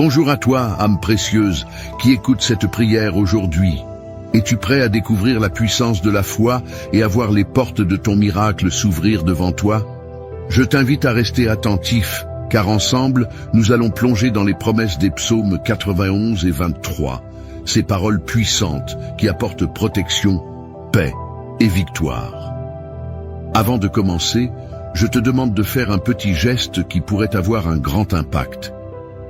Bonjour à toi, âme précieuse, qui écoute cette prière aujourd'hui. Es-tu prêt à découvrir la puissance de la foi et à voir les portes de ton miracle s'ouvrir devant toi? Je t'invite à rester attentif, car ensemble, nous allons plonger dans les promesses des psaumes 91 et 23, ces paroles puissantes qui apportent protection, paix et victoire. Avant de commencer, je te demande de faire un petit geste qui pourrait avoir un grand impact.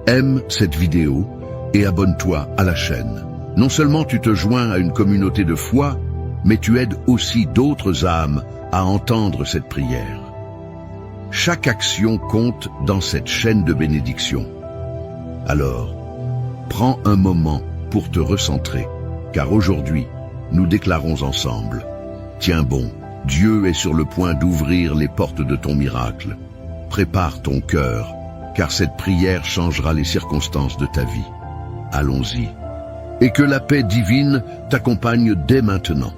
Aime cette vidéo et abonne-toi à la chaîne. Non seulement tu te joins à une communauté de foi, mais tu aides aussi d'autres âmes à entendre cette prière. Chaque action compte dans cette chaîne de bénédiction. Alors, prends un moment pour te recentrer, car aujourd'hui, nous déclarons ensemble. Tiens bon, Dieu est sur le point d'ouvrir les portes de ton miracle. Prépare ton cœur, car cette prière changera les circonstances de ta vie. Allons-y. Et que la paix divine t'accompagne dès maintenant.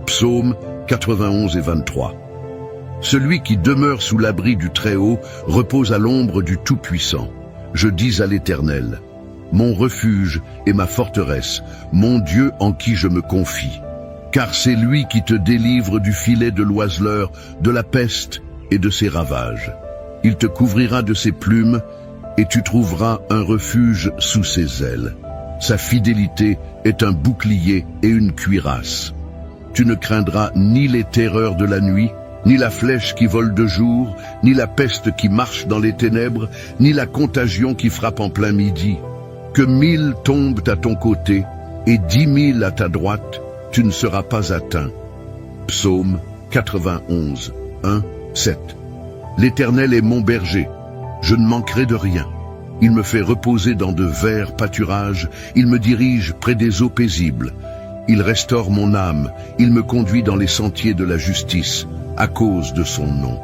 Psaume 91 et 23. Celui qui demeure sous l'abri du Très-Haut repose à l'ombre du Tout-Puissant. Je dis à l'Éternel, mon refuge et ma forteresse, mon Dieu en qui je me confie. Car c'est lui qui te délivre du filet de l'oiseleur, de la peste et de ses ravages. Il te couvrira de ses plumes et tu trouveras un refuge sous ses ailes. Sa fidélité est un bouclier et une cuirasse. Tu ne craindras ni les terreurs de la nuit, ni la flèche qui vole de jour, ni la peste qui marche dans les ténèbres, ni la contagion qui frappe en plein midi. Que 1000 tombent à ton côté et 10 000 à ta droite, tu ne seras pas atteint. Psaume 91, 1, 7. L'Éternel est mon berger, je ne manquerai de rien. Il me fait reposer dans de verts pâturages, il me dirige près des eaux paisibles. Il restaure mon âme, il me conduit dans les sentiers de la justice, à cause de son nom.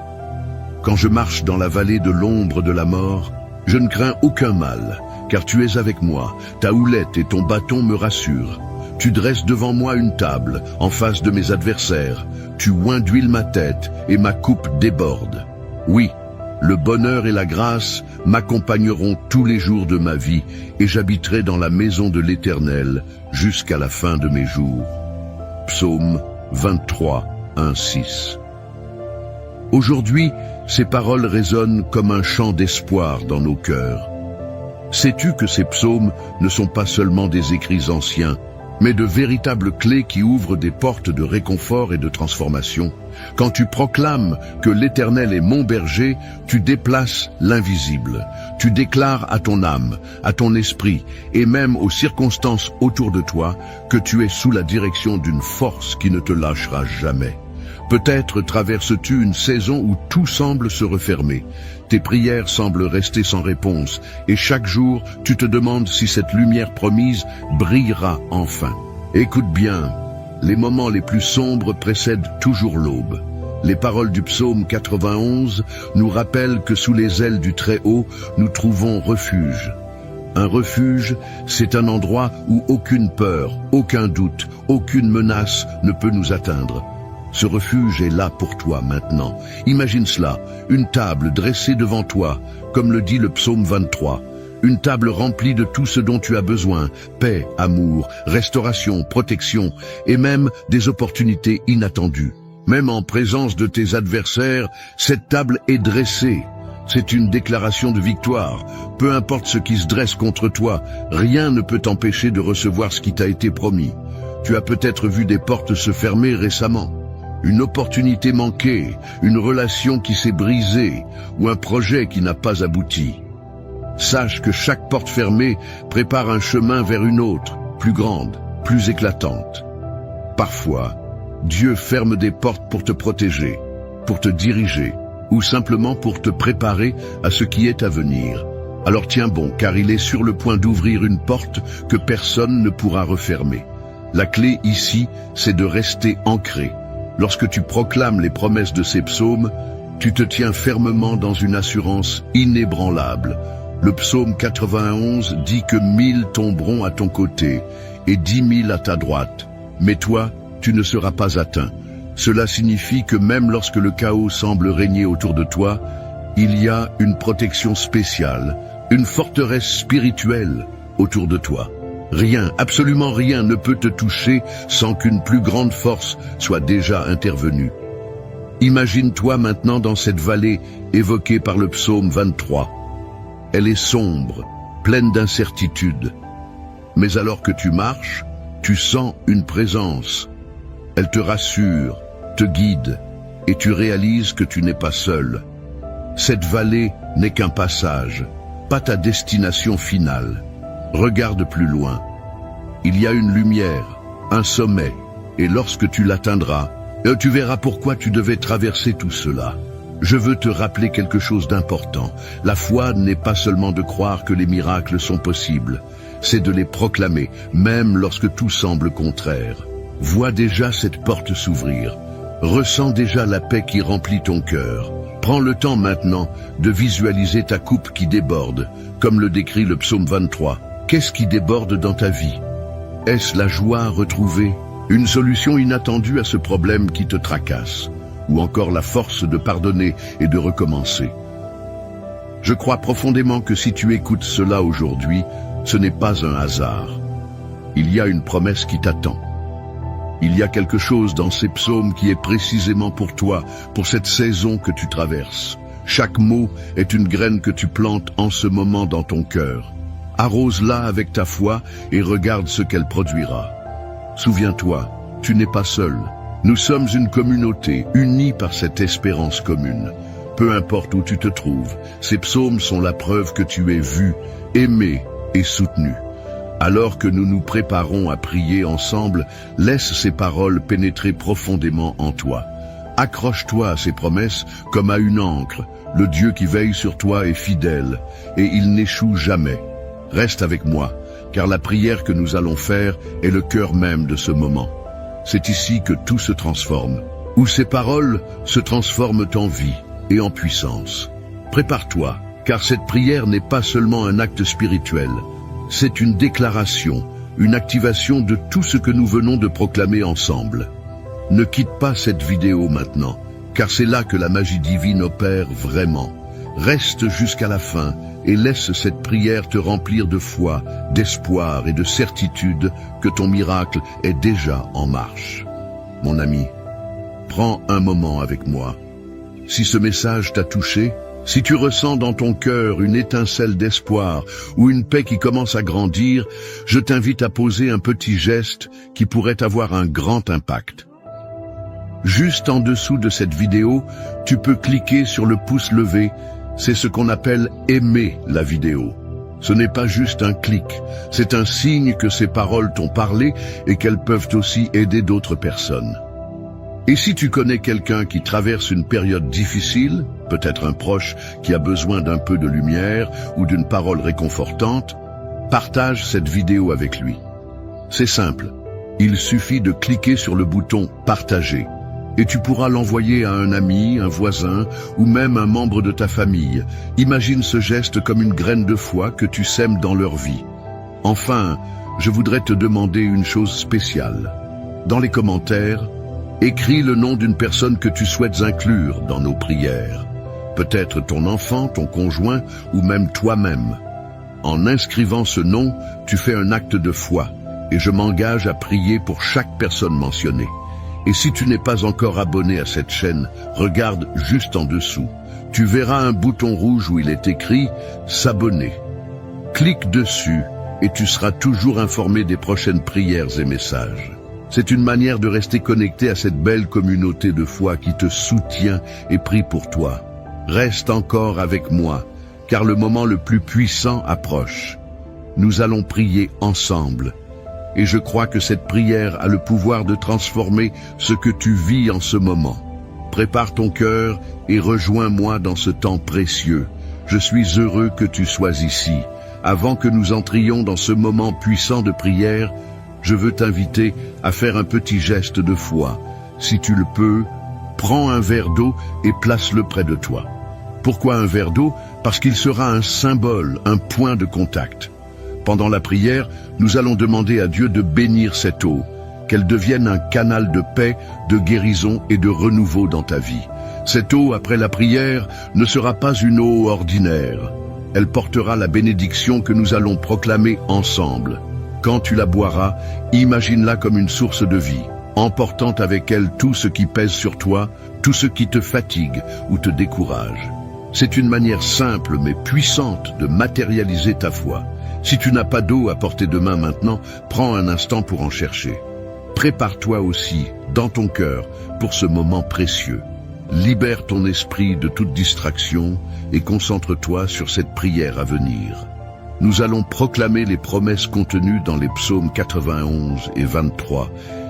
Quand je marche dans la vallée de l'ombre de la mort, je ne crains aucun mal, car tu es avec moi, ta houlette et ton bâton me rassurent. Tu dresses devant moi une table, en face de mes adversaires. Tu oins d'huile ma tête, et ma coupe déborde. Oui, le bonheur et la grâce m'accompagneront tous les jours de ma vie, et j'habiterai dans la maison de l'Éternel jusqu'à la fin de mes jours. Psaume 23, 1, 6. Aujourd'hui, ces paroles résonnent comme un chant d'espoir dans nos cœurs. Sais-tu que ces psaumes ne sont pas seulement des écrits anciens, mais de véritables clés qui ouvrent des portes de réconfort et de transformation? Quand tu proclames que l'Éternel est mon berger, tu déplaces l'invisible. Tu déclares à ton âme, à ton esprit, et même aux circonstances autour de toi, que tu es sous la direction d'une force qui ne te lâchera jamais. Peut-être traverses-tu une saison où tout semble se refermer. Tes prières semblent rester sans réponse, et chaque jour, tu te demandes si cette lumière promise brillera enfin. Écoute bien, les moments les plus sombres précèdent toujours l'aube. Les paroles du psaume 91 nous rappellent que sous les ailes du Très-Haut, nous trouvons refuge. Un refuge, c'est un endroit où aucune peur, aucun doute, aucune menace ne peut nous atteindre. Ce refuge est là pour toi maintenant. Imagine cela, une table dressée devant toi, comme le dit le psaume 23. Une table remplie de tout ce dont tu as besoin, paix, amour, restauration, protection, et même des opportunités inattendues. Même en présence de tes adversaires, cette table est dressée. C'est une déclaration de victoire. Peu importe ce qui se dresse contre toi, rien ne peut t'empêcher de recevoir ce qui t'a été promis. Tu as peut-être vu des portes se fermer récemment. Une opportunité manquée, une relation qui s'est brisée, ou un projet qui n'a pas abouti. Sache que chaque porte fermée prépare un chemin vers une autre, plus grande, plus éclatante. Parfois, Dieu ferme des portes pour te protéger, pour te diriger, ou simplement pour te préparer à ce qui est à venir. Alors tiens bon, car il est sur le point d'ouvrir une porte que personne ne pourra refermer. La clé ici, c'est de rester ancré. Lorsque tu proclames les promesses de ces psaumes, tu te tiens fermement dans une assurance inébranlable. Le psaume 91 dit que 1000 tomberont à ton côté et 10 000 à ta droite. Mais toi, tu ne seras pas atteint. Cela signifie que même lorsque le chaos semble régner autour de toi, il y a une protection spéciale, une forteresse spirituelle autour de toi. Rien, absolument rien ne peut te toucher sans qu'une plus grande force soit déjà intervenue. Imagine-toi maintenant dans cette vallée évoquée par le psaume 23. Elle est sombre, pleine d'incertitudes. Mais alors que tu marches, tu sens une présence. Elle te rassure, te guide, et tu réalises que tu n'es pas seul. Cette vallée n'est qu'un passage, pas ta destination finale. Regarde plus loin. Il y a une lumière, un sommet, et lorsque tu l'atteindras, tu verras pourquoi tu devais traverser tout cela. Je veux te rappeler quelque chose d'important. La foi n'est pas seulement de croire que les miracles sont possibles, c'est de les proclamer, même lorsque tout semble contraire. Vois déjà cette porte s'ouvrir. Ressens déjà la paix qui remplit ton cœur. Prends le temps maintenant de visualiser ta coupe qui déborde, comme le décrit le psaume 23. Qu'est-ce qui déborde dans ta vie? Est-ce la joie retrouvée, une solution inattendue à ce problème qui te tracasse, ou encore la force de pardonner et de recommencer? Je crois profondément que si tu écoutes cela aujourd'hui, ce n'est pas un hasard. Il y a une promesse qui t'attend. Il y a quelque chose dans ces psaumes qui est précisément pour toi, pour cette saison que tu traverses. Chaque mot est une graine que tu plantes en ce moment dans ton cœur. Arrose-la avec ta foi et regarde ce qu'elle produira. Souviens-toi, tu n'es pas seul. Nous sommes une communauté unie par cette espérance commune. Peu importe où tu te trouves, ces psaumes sont la preuve que tu es vu, aimé et soutenu. Alors que nous nous préparons à prier ensemble, laisse ces paroles pénétrer profondément en toi. Accroche-toi à ces promesses comme à une ancre. Le Dieu qui veille sur toi est fidèle et il n'échoue jamais. Reste avec moi, car la prière que nous allons faire est le cœur même de ce moment. C'est ici que tout se transforme, où ces paroles se transforment en vie et en puissance. Prépare-toi, car cette prière n'est pas seulement un acte spirituel. C'est une déclaration, une activation de tout ce que nous venons de proclamer ensemble. Ne quitte pas cette vidéo maintenant, car c'est là que la magie divine opère vraiment. Reste jusqu'à la fin et laisse cette prière te remplir de foi, d'espoir et de certitude que ton miracle est déjà en marche. Mon ami, prends un moment avec moi. Si ce message t'a touché, si tu ressens dans ton cœur une étincelle d'espoir ou une paix qui commence à grandir, je t'invite à poser un petit geste qui pourrait avoir un grand impact. Juste en dessous de cette vidéo, tu peux cliquer sur le pouce levé. C'est ce qu'on appelle aimer la vidéo. Ce n'est pas juste un clic, c'est un signe que ces paroles t'ont parlé et qu'elles peuvent aussi aider d'autres personnes. Et si tu connais quelqu'un qui traverse une période difficile, peut-être un proche qui a besoin d'un peu de lumière ou d'une parole réconfortante, partage cette vidéo avec lui. C'est simple, il suffit de cliquer sur le bouton « Partager » et tu pourras l'envoyer à un ami, un voisin ou même un membre de ta famille. Imagine ce geste comme une graine de foi que tu sèmes dans leur vie. Enfin, je voudrais te demander une chose spéciale. Dans les commentaires, écris le nom d'une personne que tu souhaites inclure dans nos prières. Peut-être ton enfant, ton conjoint ou même toi-même. En inscrivant ce nom, tu fais un acte de foi et je m'engage à prier pour chaque personne mentionnée. Et si tu n'es pas encore abonné à cette chaîne, regarde juste en dessous. Tu verras un bouton rouge où il est écrit « S'abonner ». Clique dessus et tu seras toujours informé des prochaines prières et messages. C'est une manière de rester connecté à cette belle communauté de foi qui te soutient et prie pour toi. Reste encore avec moi, car le moment le plus puissant approche. Nous allons prier ensemble. Et je crois que cette prière a le pouvoir de transformer ce que tu vis en ce moment. Prépare ton cœur et rejoins-moi dans ce temps précieux. Je suis heureux que tu sois ici. Avant que nous entrions dans ce moment puissant de prière, je veux t'inviter à faire un petit geste de foi. Si tu le peux, prends un verre d'eau et place-le près de toi. Pourquoi un verre d'eau? Parce qu'il sera un symbole, un point de contact. Pendant la prière, nous allons demander à Dieu de bénir cette eau, qu'elle devienne un canal de paix, de guérison et de renouveau dans ta vie. Cette eau, après la prière, ne sera pas une eau ordinaire. Elle portera la bénédiction que nous allons proclamer ensemble. Quand tu la boiras, imagine-la comme une source de vie, emportant avec elle tout ce qui pèse sur toi, tout ce qui te fatigue ou te décourage. C'est une manière simple mais puissante de matérialiser ta foi. Si tu n'as pas d'eau à portée de main maintenant, prends un instant pour en chercher. Prépare-toi aussi, dans ton cœur, pour ce moment précieux. Libère ton esprit de toute distraction et concentre-toi sur cette prière à venir. Nous allons proclamer les promesses contenues dans les psaumes 91 et 23,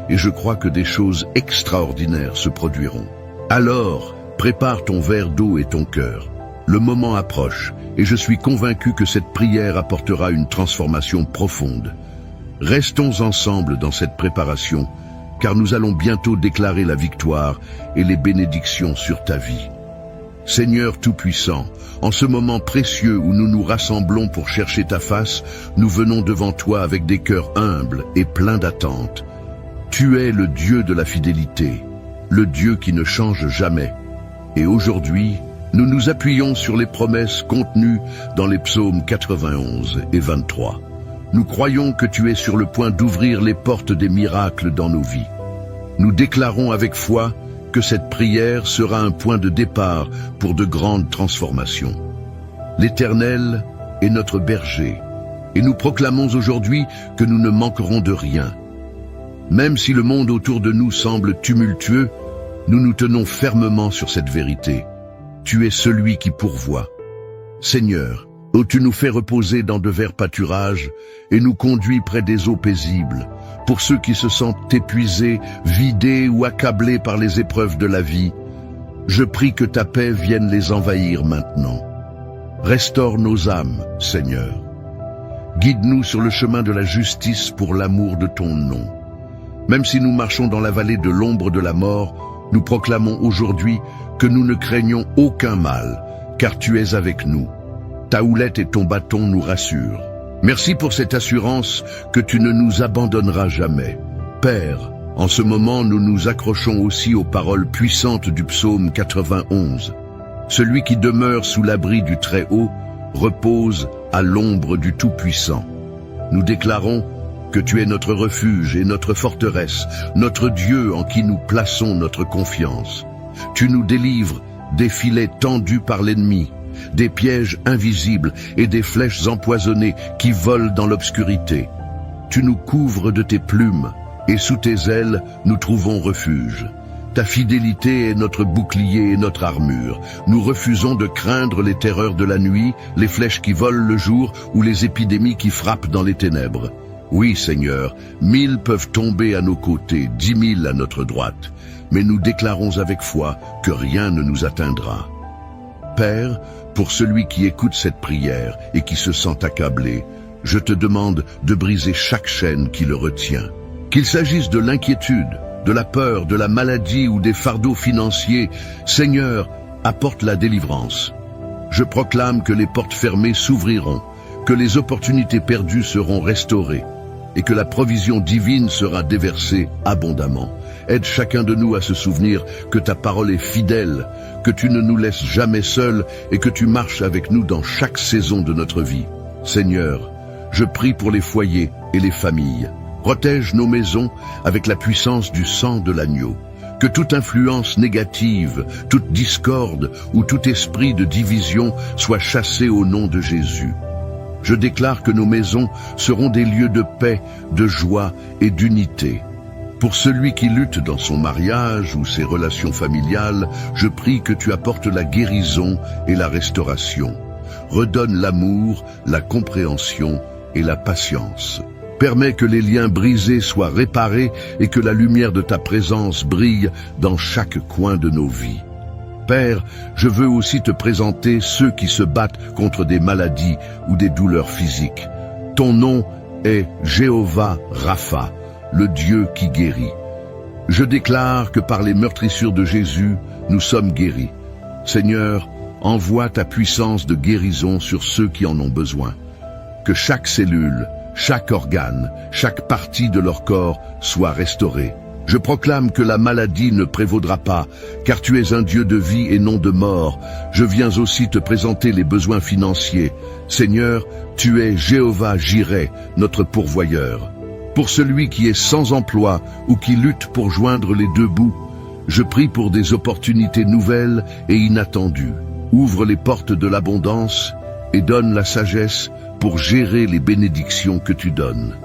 et je crois que des choses extraordinaires se produiront. Alors, prépare ton verre d'eau et ton cœur. Le moment approche, et je suis convaincu que cette prière apportera une transformation profonde. Restons ensemble dans cette préparation, car nous allons bientôt déclarer la victoire et les bénédictions sur ta vie. Seigneur Tout-Puissant, en ce moment précieux où nous nous rassemblons pour chercher ta face, nous venons devant toi avec des cœurs humbles et pleins d'attente. Tu es le Dieu de la fidélité, le Dieu qui ne change jamais. Et aujourd'hui, nous nous appuyons sur les promesses contenues dans les psaumes 91 et 23. Nous croyons que tu es sur le point d'ouvrir les portes des miracles dans nos vies. Nous déclarons avec foi que cette prière sera un point de départ pour de grandes transformations. L'Éternel est notre berger, et nous proclamons aujourd'hui que nous ne manquerons de rien. Même si le monde autour de nous semble tumultueux, nous nous tenons fermement sur cette vérité. Tu es celui qui pourvoit. Seigneur, ô tu nous fais reposer dans de verts pâturages et nous conduis près des eaux paisibles. Pour ceux qui se sentent épuisés, vidés ou accablés par les épreuves de la vie, je prie que ta paix vienne les envahir maintenant. Restaure nos âmes, Seigneur. Guide-nous sur le chemin de la justice pour l'amour de ton nom. Même si nous marchons dans la vallée de l'ombre de la mort, nous proclamons aujourd'hui que nous ne craignons aucun mal, car tu es avec nous. Ta houlette et ton bâton nous rassurent. Merci pour cette assurance que tu ne nous abandonneras jamais. Père, en ce moment, nous nous accrochons aussi aux paroles puissantes du psaume 91. Celui qui demeure sous l'abri du Très-Haut repose à l'ombre du Tout-Puissant. Nous déclarons que tu es notre refuge et notre forteresse, notre Dieu en qui nous plaçons notre confiance. Tu nous délivres des filets tendus par l'ennemi, des pièges invisibles et des flèches empoisonnées qui volent dans l'obscurité. Tu nous couvres de tes plumes, et sous tes ailes, nous trouvons refuge. Ta fidélité est notre bouclier et notre armure. Nous refusons de craindre les terreurs de la nuit, les flèches qui volent le jour ou les épidémies qui frappent dans les ténèbres. Oui, Seigneur, 1000 peuvent tomber à nos côtés, 10 000 à notre droite, mais nous déclarons avec foi que rien ne nous atteindra. Père, pour celui qui écoute cette prière et qui se sent accablé, je te demande de briser chaque chaîne qui le retient. Qu'il s'agisse de l'inquiétude, de la peur, de la maladie ou des fardeaux financiers, Seigneur, apporte la délivrance. Je proclame que les portes fermées s'ouvriront, que les opportunités perdues seront restaurées et que la provision divine sera déversée abondamment. Aide chacun de nous à se souvenir que ta parole est fidèle, que tu ne nous laisses jamais seuls et que tu marches avec nous dans chaque saison de notre vie. Seigneur, je prie pour les foyers et les familles. Protège nos maisons avec la puissance du sang de l'agneau. Que toute influence négative, toute discorde ou tout esprit de division soit chassé au nom de Jésus. Je déclare que nos maisons seront des lieux de paix, de joie et d'unité. Pour celui qui lutte dans son mariage ou ses relations familiales, je prie que tu apportes la guérison et la restauration. Redonne l'amour, la compréhension et la patience. Permets que les liens brisés soient réparés et que la lumière de ta présence brille dans chaque coin de nos vies. Père, je veux aussi te présenter ceux qui se battent contre des maladies ou des douleurs physiques. Ton nom est Jéhovah Rapha, le Dieu qui guérit. Je déclare que par les meurtrissures de Jésus, nous sommes guéris. Seigneur, envoie ta puissance de guérison sur ceux qui en ont besoin. Que chaque cellule, chaque organe, chaque partie de leur corps soit restaurée. Je proclame que la maladie ne prévaudra pas, car tu es un Dieu de vie et non de mort. Je viens aussi te présenter les besoins financiers. Seigneur, tu es Jéhovah Jireh, notre pourvoyeur. Pour celui qui est sans emploi ou qui lutte pour joindre les deux bouts, je prie pour des opportunités nouvelles et inattendues. Ouvre les portes de l'abondance et donne la sagesse pour gérer les bénédictions que tu donnes.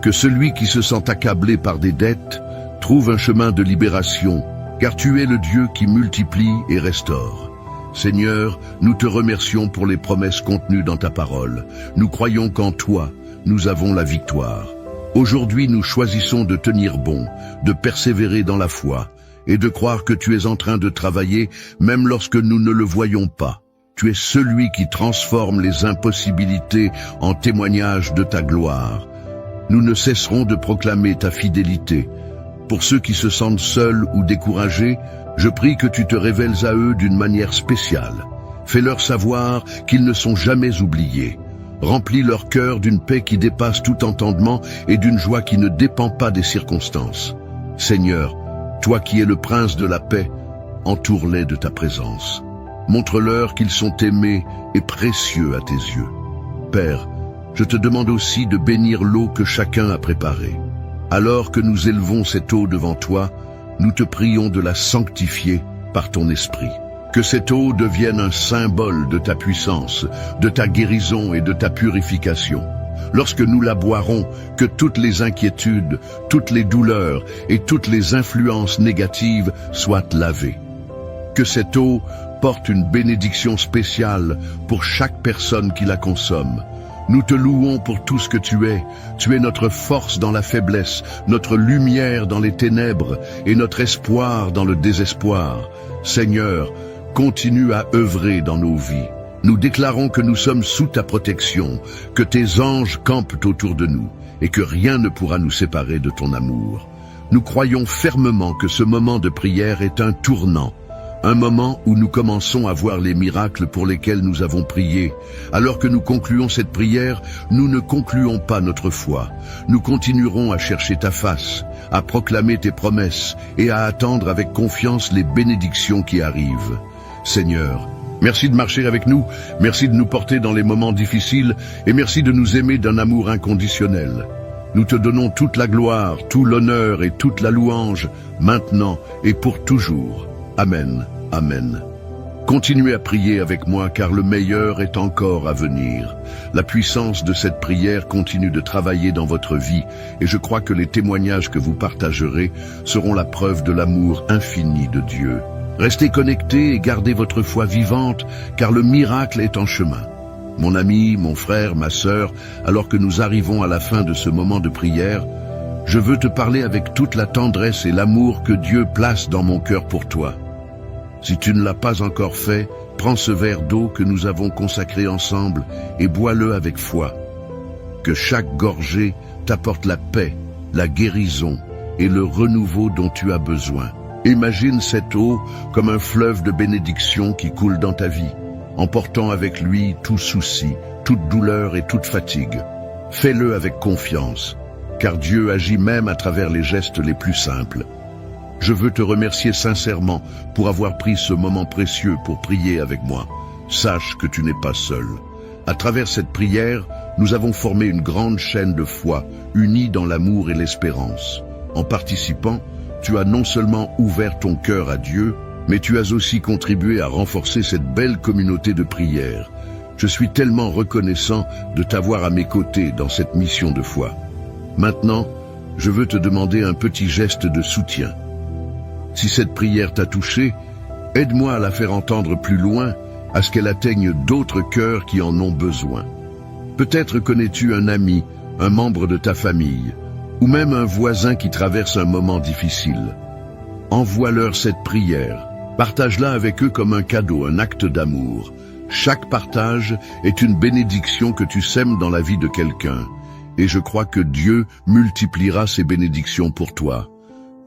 Que celui qui se sent accablé par des dettes trouve un chemin de libération, car tu es le Dieu qui multiplie et restaure. Seigneur, nous te remercions pour les promesses contenues dans ta parole. Nous croyons qu'en toi, nous avons la victoire. Aujourd'hui, nous choisissons de tenir bon, de persévérer dans la foi et de croire que tu es en train de travailler même lorsque nous ne le voyons pas. Tu es celui qui transforme les impossibilités en témoignage de ta gloire. Nous ne cesserons de proclamer ta fidélité. Pour ceux qui se sentent seuls ou découragés, je prie que tu te révèles à eux d'une manière spéciale. Fais-leur savoir qu'ils ne sont jamais oubliés. Remplis leur cœur d'une paix qui dépasse tout entendement et d'une joie qui ne dépend pas des circonstances. Seigneur, toi qui es le prince de la paix, entoure-les de ta présence. Montre-leur qu'ils sont aimés et précieux à tes yeux. Père, je te demande aussi de bénir l'eau que chacun a préparée. Alors que nous élevons cette eau devant toi, nous te prions de la sanctifier par ton esprit. Que cette eau devienne un symbole de ta puissance, de ta guérison et de ta purification. Lorsque nous la boirons, que toutes les inquiétudes, toutes les douleurs et toutes les influences négatives soient lavées. Que cette eau porte une bénédiction spéciale pour chaque personne qui la consomme. Nous te louons pour tout ce que tu es. Tu es notre force dans la faiblesse, notre lumière dans les ténèbres et notre espoir dans le désespoir. Seigneur, continue à œuvrer dans nos vies. Nous déclarons que nous sommes sous ta protection, que tes anges campent autour de nous et que rien ne pourra nous séparer de ton amour. Nous croyons fermement que ce moment de prière est un tournant, un moment où nous commençons à voir les miracles pour lesquels nous avons prié. Alors que nous concluons cette prière, nous ne concluons pas notre foi. Nous continuerons à chercher ta face, à proclamer tes promesses et à attendre avec confiance les bénédictions qui arrivent. Seigneur, merci de marcher avec nous, merci de nous porter dans les moments difficiles et merci de nous aimer d'un amour inconditionnel. Nous te donnons toute la gloire, tout l'honneur et toute la louange, maintenant et pour toujours. Amen. Amen. Continuez à prier avec moi car le meilleur est encore à venir. La puissance de cette prière continue de travailler dans votre vie et je crois que les témoignages que vous partagerez seront la preuve de l'amour infini de Dieu. Restez connectés et gardez votre foi vivante car le miracle est en chemin. Mon ami, mon frère, ma sœur, alors que nous arrivons à la fin de ce moment de prière, je veux te parler avec toute la tendresse et l'amour que Dieu place dans mon cœur pour toi. Si tu ne l'as pas encore fait, prends ce verre d'eau que nous avons consacré ensemble et bois-le avec foi. Que chaque gorgée t'apporte la paix, la guérison et le renouveau dont tu as besoin. Imagine cette eau comme un fleuve de bénédiction qui coule dans ta vie, emportant avec lui tout souci, toute douleur et toute fatigue. Fais-le avec confiance, car Dieu agit même à travers les gestes les plus simples. Je veux te remercier sincèrement pour avoir pris ce moment précieux pour prier avec moi. Sache que tu n'es pas seul. À travers cette prière, nous avons formé une grande chaîne de foi, unie dans l'amour et l'espérance. En participant, tu as non seulement ouvert ton cœur à Dieu, mais tu as aussi contribué à renforcer cette belle communauté de prière. Je suis tellement reconnaissant de t'avoir à mes côtés dans cette mission de foi. Maintenant, je veux te demander un petit geste de soutien. Si cette prière t'a touché, aide-moi à la faire entendre plus loin, à ce qu'elle atteigne d'autres cœurs qui en ont besoin. Peut-être connais-tu un ami, un membre de ta famille, ou même un voisin qui traverse un moment difficile. Envoie-leur cette prière, partage-la avec eux comme un cadeau, un acte d'amour. Chaque partage est une bénédiction que tu sèmes dans la vie de quelqu'un, et je crois que Dieu multipliera ces bénédictions pour toi.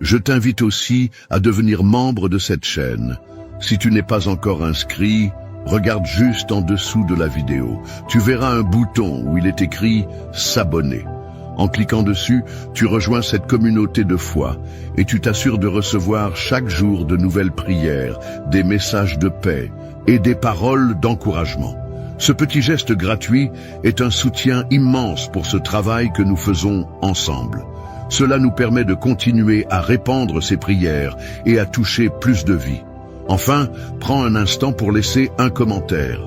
Je t'invite aussi à devenir membre de cette chaîne. Si tu n'es pas encore inscrit, regarde juste en dessous de la vidéo. Tu verras un bouton où il est écrit « S'abonner ». En cliquant dessus, tu rejoins cette communauté de foi et tu t'assures de recevoir chaque jour de nouvelles prières, des messages de paix et des paroles d'encouragement. Ce petit geste gratuit est un soutien immense pour ce travail que nous faisons ensemble. Cela nous permet de continuer à répandre ces prières et à toucher plus de vies. Enfin, prends un instant pour laisser un commentaire.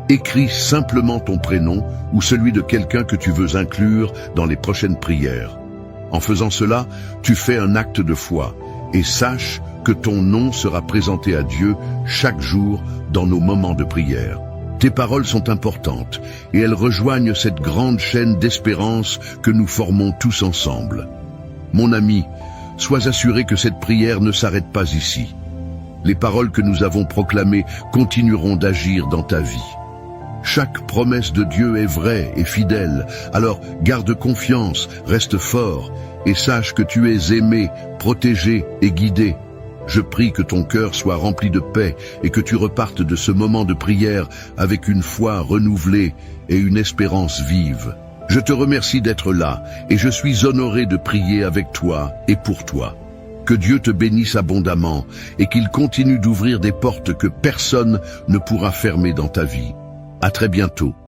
Écris simplement ton prénom ou celui de quelqu'un que tu veux inclure dans les prochaines prières. En faisant cela, tu fais un acte de foi et sache que ton nom sera présenté à Dieu chaque jour dans nos moments de prière. Tes paroles sont importantes et elles rejoignent cette grande chaîne d'espérance que nous formons tous ensemble. Mon ami, sois assuré que cette prière ne s'arrête pas ici. Les paroles que nous avons proclamées continueront d'agir dans ta vie. Chaque promesse de Dieu est vraie et fidèle, alors garde confiance, reste fort et sache que tu es aimé, protégé et guidé. Je prie que ton cœur soit rempli de paix et que tu repartes de ce moment de prière avec une foi renouvelée et une espérance vive. Je te remercie d'être là et je suis honoré de prier avec toi et pour toi. Que Dieu te bénisse abondamment et qu'il continue d'ouvrir des portes que personne ne pourra fermer dans ta vie. À très bientôt.